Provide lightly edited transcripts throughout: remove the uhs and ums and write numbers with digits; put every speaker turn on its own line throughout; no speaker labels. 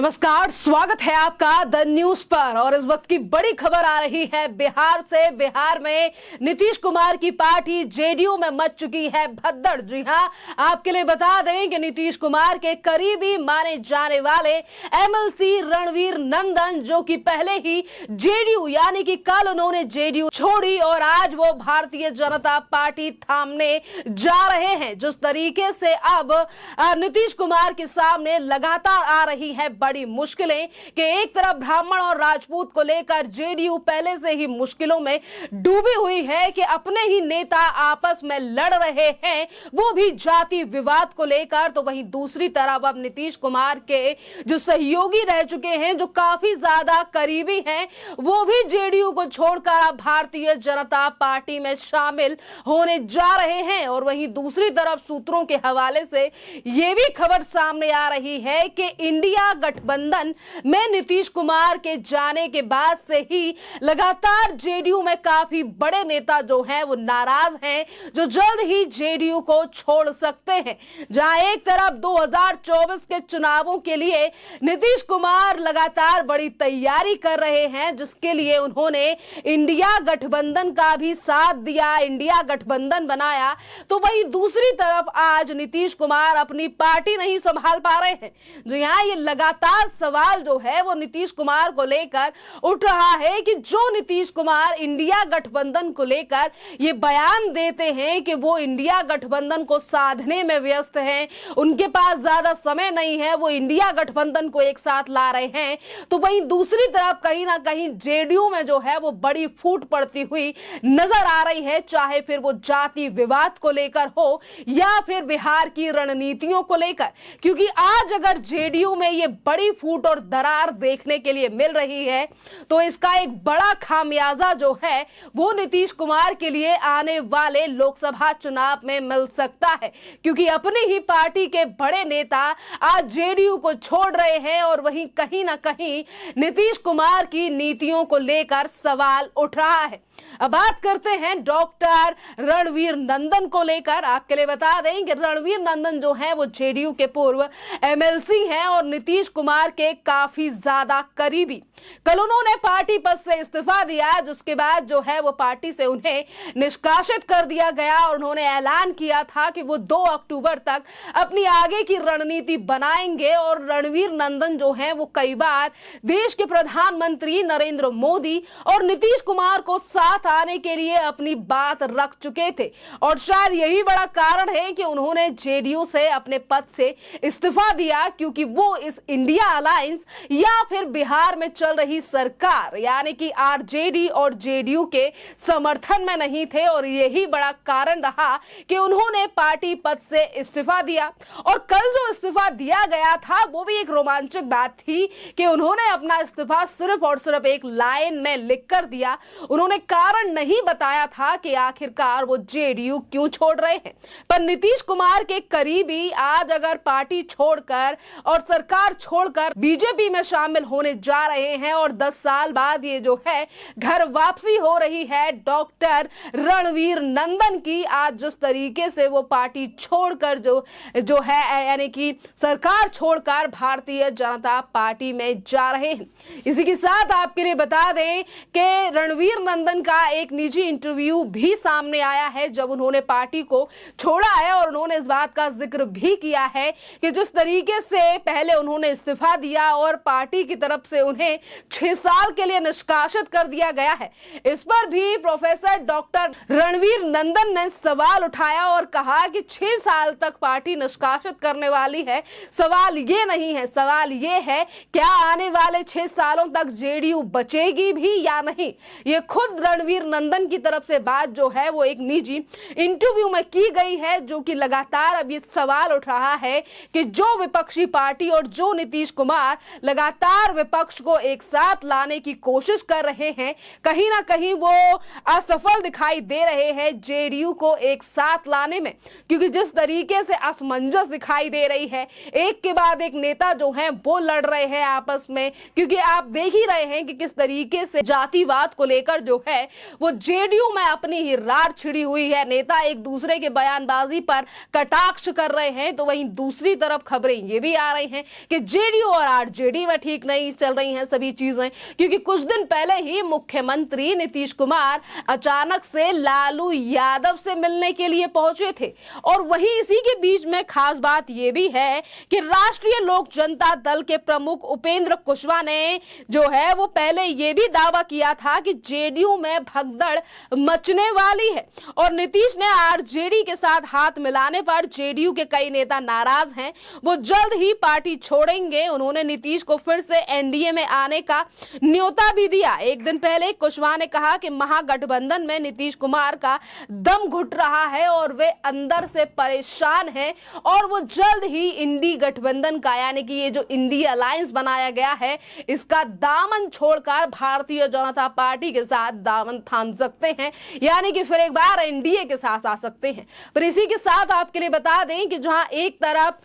नमस्कार, स्वागत है आपका द न्यूज पर। और इस वक्त की बड़ी खबर आ रही है बिहार से। बिहार में नीतीश कुमार की पार्टी जेडीयू में मच चुकी है भगदड़। जी हां, आपके लिए बता दें कि नीतीश कुमार के करीबी माने जाने वाले एमएलसी रणवीर नंदन, जो कि पहले ही जेडीयू यानी कि कल उन्होंने जेडीयू छोड़ी और आज वो भारतीय जनता पार्टी थामने जा रहे हैं। जिस तरीके से अब नीतीश कुमार के सामने लगातार आ रही है बड़ी मुश्किलें कि एक तरफ ब्राह्मण और राजपूत को लेकर जेडीयू पहले से ही मुश्किलों में डूबी हुई है कि अपने ही नेता आपस में लड़ रहे हैं, वो भी जाति विवाद को लेकर। तो वहीं दूसरी तरफ अब नीतीश कुमार के जो सहयोगी रह चुके हैं, जो काफी ज्यादा करीबी हैं, वो भी जेडीयू को छोड़कर अब भारतीय जनता पार्टी में शामिल होने जा रहे हैं। और वहीं दूसरी तरफ सूत्रों के हवाले से यह भी खबर सामने आ रही है कि इंडिया गठबंधन में नीतीश कुमार के जाने के बाद से ही लगातार जेडीयू में काफी बड़े नेता जो हैं वो नाराज हैं, जो जल्द ही जेडीयू को छोड़ सकते हैं। जहां एक तरफ 2024 के चुनावों के लिए नीतीश कुमार लगातार बड़ी तैयारी कर रहे हैं, जिसके लिए उन्होंने इंडिया गठबंधन का भी साथ दिया, इंडिया गठबंधन बनाया। तो वहीं दूसरी तरफ आज नीतीश कुमार अपनी पार्टी नहीं संभाल पा रहे हैं। जी हां, ये लगातार सवाल जो है वो नीतीश कुमार को लेकर उठ रहा है कि जो नीतीश कुमार इंडिया गठबंधन को लेकर ये बयान देते हैं कि वो इंडिया गठबंधन को साधने में व्यस्त हैं, उनके पास ज्यादा समय नहीं है, वो इंडिया गठबंधन को एक साथ ला रहे हैं। तो वहीं दूसरी तरफ कहीं ना कहीं जेडीयू में जो है वो बड़ी फूट पड़ती हुई नजर आ रही है, चाहे फिर वो जाति विवाद को लेकर हो या फिर बिहार की रणनीतियों को लेकर। क्योंकि आज अगर जेडीयू में ये बड़ी फूट और दरार देखने के लिए मिल रही है, तो इसका एक बड़ा खामियाजा जो है वो नीतीश कुमार के लिए आने वाले लोकसभा चुनाव में मिल सकता है। क्योंकि अपनी ही पार्टी के बड़े नेता आज जेडीयू को छोड़ रहे हैं और वहीं कहीं ना कहीं नीतीश कुमार की नीतियों को लेकर सवाल उठ रहा है। अब बात करते हैं डॉक्टर रणवीर नंदन को लेकर। आपके लिए बता दें कि रणवीर नंदन जो है वो जेडीयू के पूर्व एमएलसी हैं और नीतीश कुमार के काफी ज्यादा करीबी। कल उन्होंने पार्टी पद से इस्तीफा दिया, जिसके बाद जो है वो पार्टी से उन्हें निष्कासित कर दिया गया और उन्होंने ऐलान किया था कि वो 2 अक्टूबर तक अपनी आगे की रणनीति बनाएंगे। और रणवीर नंदन जो है वो कई बार देश के प्रधानमंत्री नरेंद्र मोदी और नीतीश कुमार को साथ आने के लिए अपनी बात रख चुके थे और शायद यही बड़ा कारण है कि उन्होंने जेडीयू से अपने पद से इस्तीफा दिया, क्योंकि वो इस इंडिया अलायंस या फिर बिहार में चल रही सरकार यानी कि आरजेडी और जेडीयू के समर्थन में नहीं थे। और यही बड़ा कारण रहा कि उन्होंने पार्टी पद से इस्तीफा दिया। और कल जो इस्तीफा दिया गया था वो भी एक रोमांचक बात थी कि उन्होंने अपना इस्तीफा सिर्फ और सिर्फ एक लाइन में लिखकर दिया। उन्होंने कारण नहीं बताया था कि आखिरकार वो जेडीयू क्यों छोड़ रहे हैं। पर नीतीश कुमार के करीबी आज अगर पार्टी छोड़कर और सरकार छोड़कर बीजेपी में शामिल होने जा रहे हैं और 10 साल बाद ये जो है घर वापसी हो रही है डॉक्टर रणवीर नंदन की। आज जिस तरीके से वो पार्टी छोड़कर जो है यानी कि सरकार छोड़कर भारतीय जनता पार्टी में जा रहे हैं। इसी के साथ आपके लिए बता दें कि रणवीर नंदन का एक निजी इंटरव्यू भी सामने आया है जब उन्होंने पार्टी को छोड़ा है। और उन्होंने इस बात का जिक्र भी किया है कि जिस तरीके से पहले उन्होंने इस्तीफा दिया और पार्टी की तरफ से उन्हें 6 साल के लिए निष्कासित कर दिया गया है, इस पर भी प्रोफेसर डॉक्टर रणवीर नंदन ने सवाल उठाया और कहा कि 6 साल तक पार्टी निष्कासित करने वाली है। सवाल ये नहीं है, सवाल ये है क्या आने वाले 6 सालों तक जेडीयू बचेगी भी या नहीं। ये खुद रणवीर नंदन की तरफ से बात जो है वो एक निजी इंटरव्यू में की गई है, जो कि लगातार अब ये सवाल उठ रहा है कि जो विपक्षी पार्टी और जो नीतीश कुमार लगातार विपक्ष को एक साथ लाने की कोशिश कर रहे हैं, कहीं ना कहीं वो असफल दिखाई दे रहे हैं जेडीयू को एक साथ लाने में। क्योंकि जिस तरीके से असमंजस दिखाई दे रही है, एक के बाद एक नेता जो है वो लड़ रहे हैं आपस में। क्योंकि आप देख ही रहे हैं कि किस तरीके से जातिवाद को लेकर जो है वो जेडीयू में अपनी ही रार छिड़ी हुई है। नेता एक दूसरे के बयानबाजी पर कटाक्ष कर रहे हैं। तो वहीं दूसरी तरफ खबरें ये भी आ रही हैं कि जेडीयू जेडीयू और आरजेडी में ठीक नहीं चल रही हैं सभी चीजें, क्योंकि कुछ दिन पहले ही मुख्यमंत्री नीतीश कुमार अचानक से लालू यादव से मिलने के लिए पहुंचे थे। और वहीं इसी के बीच में खास बात यह भी है कि राष्ट्रीय लोक जनता दल के प्रमुख उपेंद्र कुशवाहा ने जो है वो पहले यह भी दावा किया था कि जेडीयू में भगदड़ मचने वाली है। और नीतीश ने आरजेडी के साथ हाथ मिलाने पर जेडीयू के कई नेता नाराज हैं, वो जल्द ही पार्टी छोड़ेंगे। उन्होंने नीतीश को फिर से एनडीए में आने का न्योता भी दिया। एक दिन पहले कुशवाहा ने कहा कि महागठबंधन में नीतीश कुमार का दम घुट रहा है और वे अंदर से परेशान हैं और वो जल्द ही इंडी गठबंधन का, यानी कि ये जो इंडी अलायंस बनाया गया है, इसका दामन छोड़कर भारतीय जनता पार्टी के साथ दामन थाम सकते हैं, यानी कि फिर एक बार एनडीए के साथ आ सकते हैं। पर इसी के साथ आपके लिए बता दें कि जहां एक तरफ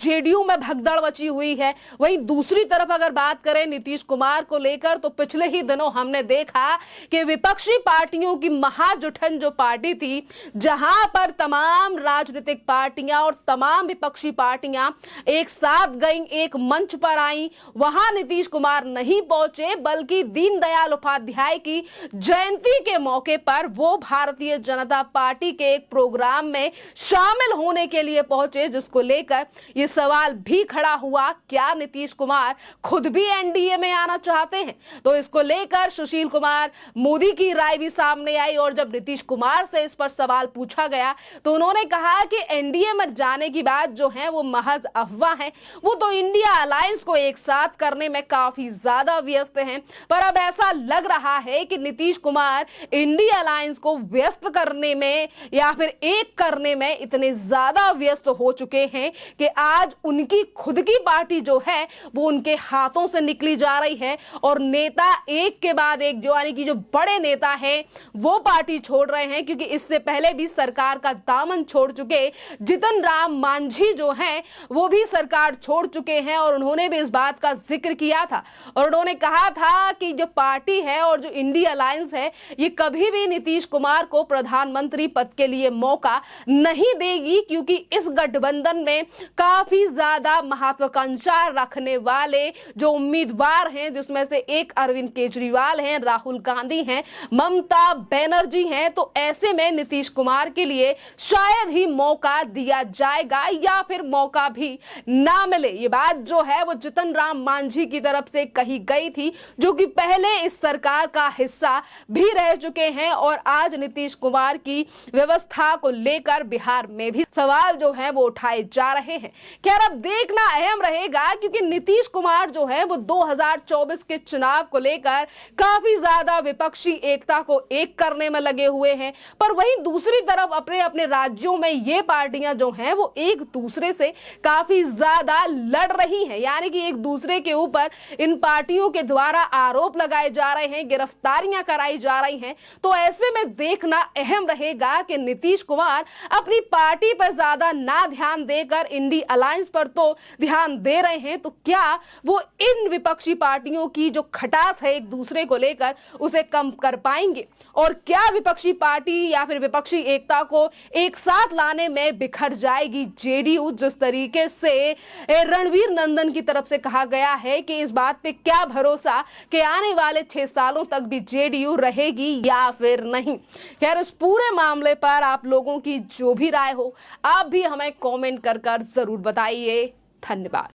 जेडीयू में भगदड़ मची हुई है, वहीं दूसरी तरफ अगर बात करें नीतीश कुमार को लेकर, तो पिछले ही दिनों हमने देखा कि विपक्षी पार्टियों की महाजुठन जो पार्टी थी, जहां पर तमाम राजनीतिक पार्टियां और तमाम विपक्षी पार्टियां एक साथ गईं, एक मंच पर आईं, वहां नीतीश कुमार नहीं पहुंचे, बल्कि दीनदयाल उपाध्याय की जयंती के मौके पर वो भारतीय जनता पार्टी के एक प्रोग्राम में शामिल होने के लिए पहुंचे, जिसको लेकर यह सवाल भी खड़ा हुआ, क्या नीतीश कुमार खुद भी एनडीए में आना चाहते हैं? तो इसको लेकर सुशील कुमार मोदी की राय भी सामने आई और जब नीतीश कुमार से इस पर सवाल पूछा गया तो उन्होंने कहा कि एनडीए में जाने की बात जो है वो महज अफवाह है, वो तो इंडिया अलायंस को एक साथ करने में काफी ज्यादा व्यस्त हैं। पर अब ऐसा लग रहा है कि नीतीश कुमार इंडिया अलायंस को व्यस्त करने में या फिर एक करने में इतने ज्यादा व्यस्त हो चुके हैं कि आज उनकी खुद की पार्टी जो है वो उनके हाथों से निकली जा रही है और नेता एक के बाद एक, जो यानी कि जो बड़े नेता हैं वो पार्टी छोड़ रहे हैं। क्योंकि इससे पहले भी सरकार का दामन छोड़ चुके जितन राम मांझी जो हैं वो भी सरकार छोड़ चुके हैं और उन्होंने भी इस बात का जिक्र किया था और उन्होंने कहा था कि जो पार्टी है और जो इंडिया अलायंस है ये कभी भी नीतीश कुमार को प्रधानमंत्री पद के लिए मौका नहीं देगी, क्योंकि इस गठबंधन में काफी ज्यादा महत्वाकांक्षा रखने वाले जो उम्मीदवार हैं, जिसमें से एक अरविंद केजरीवाल हैं, राहुल गांधी हैं, ममता बनर्जी हैं, तो ऐसे में नीतीश कुमार के लिए शायद ही मौका दिया जाएगा या फिर मौका भी ना मिले। ये बात जो है वो जितन राम मांझी की तरफ से कही गई थी, जो कि पहले इस सरकार का हिस्सा भी रह चुके हैं और आज नीतीश कुमार की व्यवस्था को लेकर बिहार में भी सवाल जो है वो उठाए जा रहे हैं। खैर अब देखना अहम रहेगा, क्योंकि नीतीश कुमार जो है वो 2024 के चुनाव को लेकर काफी ज्यादा विपक्षी एकता को एक करने में लगे हुए हैं, पर वहीं दूसरी तरफ अपने अपने राज्यों में ये पार्टियां जो हैं वो एक दूसरे से काफी ज्यादा लड़ रही हैं, यानी कि एक दूसरे के ऊपर इन पार्टियों के द्वारा आरोप लगाए जा रहे हैं, गिरफ्तारियां कराई जा रही हैं। तो ऐसे में देखना अहम रहेगा कि नीतीश कुमार अपनी पार्टी पर ज्यादा ना ध्यान देकर इंडी अलायंस पर तो ध्यान दे रहे हैं, तो क्या वो इन विपक्षी पार्टियों की जो खटास है एक दूसरे को लेकर उसे कम कर पाएंगे और क्या विपक्षी पार्टी या फिर विपक्षी एकता को एक साथ लाने में बिखर जाएगी जेडीयू, जिस तरीके से रणवीर नंदन की तरफ से कहा गया है कि इस बात पे क्या भरोसा कि आने वाले 6 सालों तक भी जेडीयू रहेगी या फिर नहीं। खैर इस पूरे मामले पर आप लोगों की जो भी राय हो आप भी हमें कमेंट कर जरूर बताइए। धन्यवाद।